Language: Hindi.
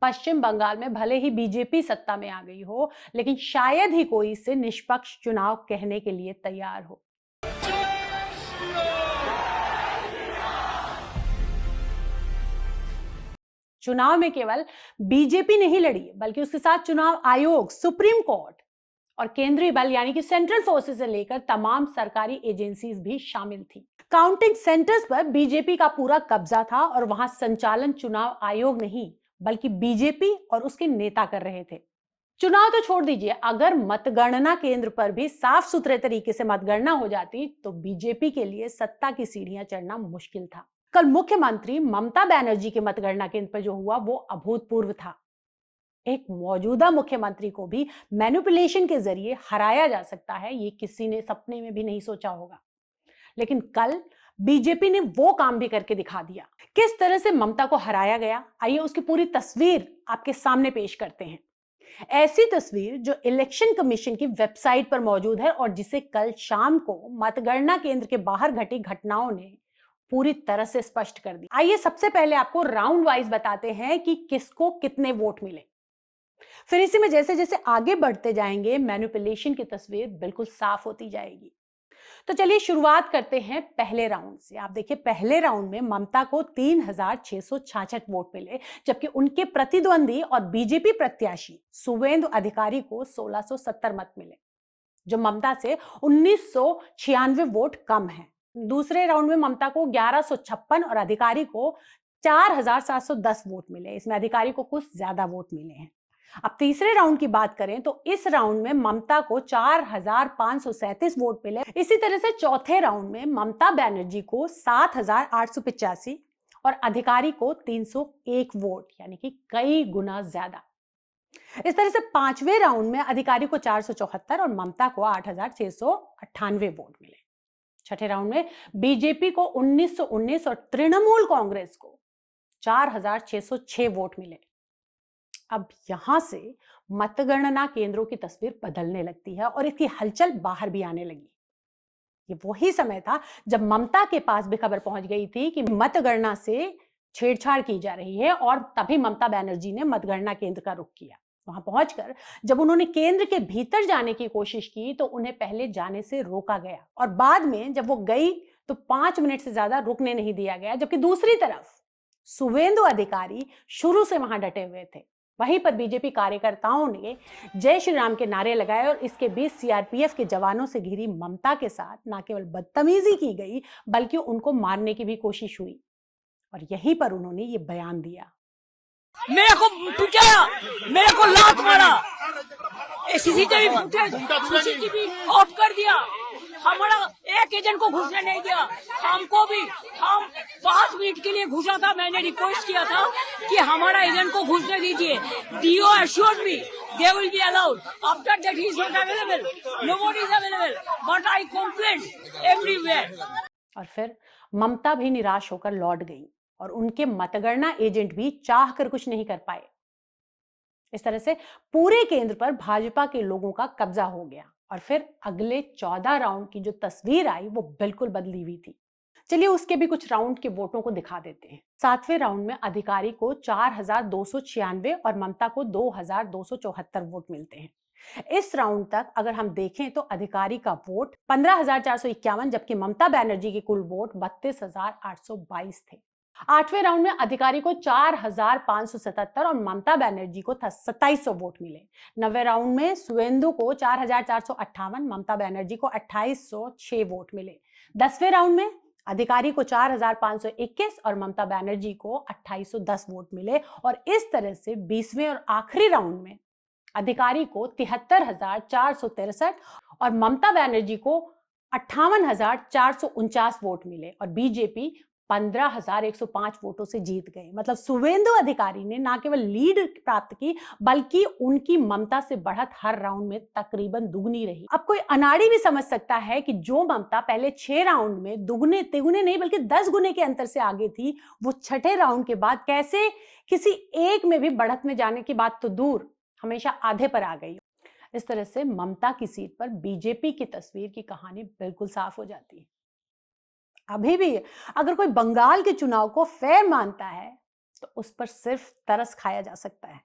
पश्चिम बंगाल में भले ही बीजेपी सत्ता में आ गई हो, लेकिन शायद ही कोई इसे निष्पक्ष चुनाव कहने के लिए तैयार हो। चुनाव में केवल बीजेपी नहीं लड़ी, बल्कि उसके साथ चुनाव आयोग, सुप्रीम कोर्ट और केंद्रीय बल यानी कि सेंट्रल फोर्सेस से लेकर तमाम सरकारी एजेंसीज भी शामिल थी। काउंटिंग सेंटर्स पर बीजेपी का पूरा कब्जा था और वहां संचालन चुनाव आयोग नहीं, बल्कि बीजेपी और उसके नेता कर रहे थे। चुनाव तो छोड़ दीजिए, अगर मतगणना केंद्र पर भी साफ सुथरे तरीके से मतगणना हो जाती तो बीजेपी के लिए सत्ता की सीढ़ियां चढ़ना मुश्किल था। कल मुख्यमंत्री ममता बनर्जी के मतगणना केंद्र पर जो हुआ वो अभूतपूर्व था। एक मौजूदा मुख्यमंत्री को भी मैनिपुलेशन के जरिए हराया जा सकता है, ये किसी ने सपने में भी नहीं सोचा होगा। लेकिन कल बीजेपी ने वो काम भी करके दिखा दिया। किस तरह से ममता को हराया गया, आइए उसकी पूरी तस्वीर आपके सामने पेश करते हैं। ऐसी तस्वीर जो इलेक्शन कमीशन की वेबसाइट पर मौजूद है और जिसे कल शाम को मतगणना केंद्र के बाहर घटी घटनाओं ने पूरी तरह से स्पष्ट कर दी। आइए सबसे पहले आपको राउंड वाइज बताते हैं कि किसको कितने वोट मिले। फिर इसी में जैसे जैसे आगे बढ़ते जाएंगे मैनिपुलेशन की तस्वीर बिल्कुल साफ होती जाएगी। तो चलिए शुरुआत करते हैं पहले राउंड से। आप देखिए, पहले राउंड में ममता को 3666 वोट मिले, जबकि उनके प्रतिद्वंदी और बीजेपी प्रत्याशी सुवेंदु अधिकारी को 1670 मत मिले, जो ममता से 1996 वोट कम है। दूसरे राउंड में ममता को 1156 और अधिकारी को 4710 वोट मिले। इसमें अधिकारी को कुछ ज्यादा वोट मिले हैं। अब तीसरे राउंड की बात करें तो इस राउंड में ममता को 4537 वोट मिले। इसी तरह से चौथे राउंड में ममता बनर्जी को 7885 और अधिकारी को 301 वोट, यानी कि कई गुना ज्यादा। इस तरह से पांचवें राउंड में अधिकारी को 474 और ममता को 8698 वोट मिले। छठे राउंड में बीजेपी को 1919 और तृणमूल कांग्रेस को 4606 वोट मिले। अब यहां से मतगणना केंद्रों की तस्वीर बदलने लगती है और इसकी हलचल बाहर भी आने लगी। ये वही समय था जब ममता के पास भी खबर पहुंच गई थी कि मतगणना से छेड़छाड़ की जा रही है, और तभी ममता बनर्जी ने मतगणना केंद्र का रुख किया। वहां पहुंचकर जब उन्होंने केंद्र के भीतर जाने की कोशिश की तो उन्हें पहले जाने से रोका गया, और बाद में जब वो गई तो 5 मिनट से ज्यादा रुकने नहीं दिया गया। जबकि दूसरी तरफ सुवेंदु अधिकारी शुरू से वहां डटे हुए थे। वहीं पर बीजेपी कार्यकर्ताओं ने जय श्री राम के नारे लगाए और इसके बीच सीआरपीएफ के जवानों से घिरी ममता के साथ न केवल बदतमीजी की गई, बल्कि उनको मारने की भी कोशिश हुई। और यहीं पर उन्होंने ये बयान दिया, मेरे को पिटाया, मेरे को लात मारा, सीसीटीवी ऑफ कर दिया, हमारा एक एजेंट को घुसने नहीं दिया। हमको भी, हम 5 मिनट के लिए घुसा था। मैंने रिक्वेस्ट किया था कि हमारा एजेंट को घुसने दीजिए। DO assured me they will be allowed. After that he is not available. Nobody is available. But I complained everywhere. और फिर ममता भी निराश होकर लौट गई और उनके मतगणना एजेंट भी चाह कर कुछ नहीं कर पाए। इस तरह से पूरे केंद्र पर भाजपा के लोगों का कब्जा हो गया। और फिर अगले 14 राउंड की जो तस्वीर आई वो बिल्कुल बदली हुई थी। चलिए उसके भी कुछ राउंड के वोटों को दिखा देते हैं। 7वें राउंड में अधिकारी को 4296 और ममता को 2274 वोट मिलते हैं। इस राउंड तक अगर हम देखें तो अधिकारी का वोट 15451, जबकि ममता बनर्जी के कुल वोट 32822 थे। 8वें राउंड में अधिकारी को 4577 और ममता बनर्जी को 2700 वोट मिले। 9वें राउंड में सुवेंदु को 4458, ममता बनर्जी को 2806 वोट मिले। 10वें राउंड में अधिकारी को 4521 और ममता बनर्जी को 2810 वोट मिले। और इस तरह से 20वें और आखिरी राउंड में अधिकारी को 73463 और ममता बनर्जी को 58449 वोट मिले और बीजेपी 15105 वोटों से जीत गए। मतलब सुवेंदु अधिकारी ने न केवल लीड प्राप्त की, बल्कि उनकी ममता से बढ़त हर राउंड में तकरीबन दुगनी रही। अब कोई अनाड़ी भी समझ सकता है कि जो ममता पहले 6 राउंड में दुगने तिगुने नहीं बल्कि 10 गुने के अंतर से आगे थी, वो छठे राउंड के बाद कैसे किसी एक में भी बढ़त में जाने की बात तो दूर, हमेशा आधे पर आ गई। इस तरह से ममता की सीट पर बीजेपी की तस्वीर की कहानी बिल्कुल साफ हो जाती है। अभी भी अगर कोई बंगाल के चुनाव को फेयर मानता है तो उस पर सिर्फ तरस खाया जा सकता है।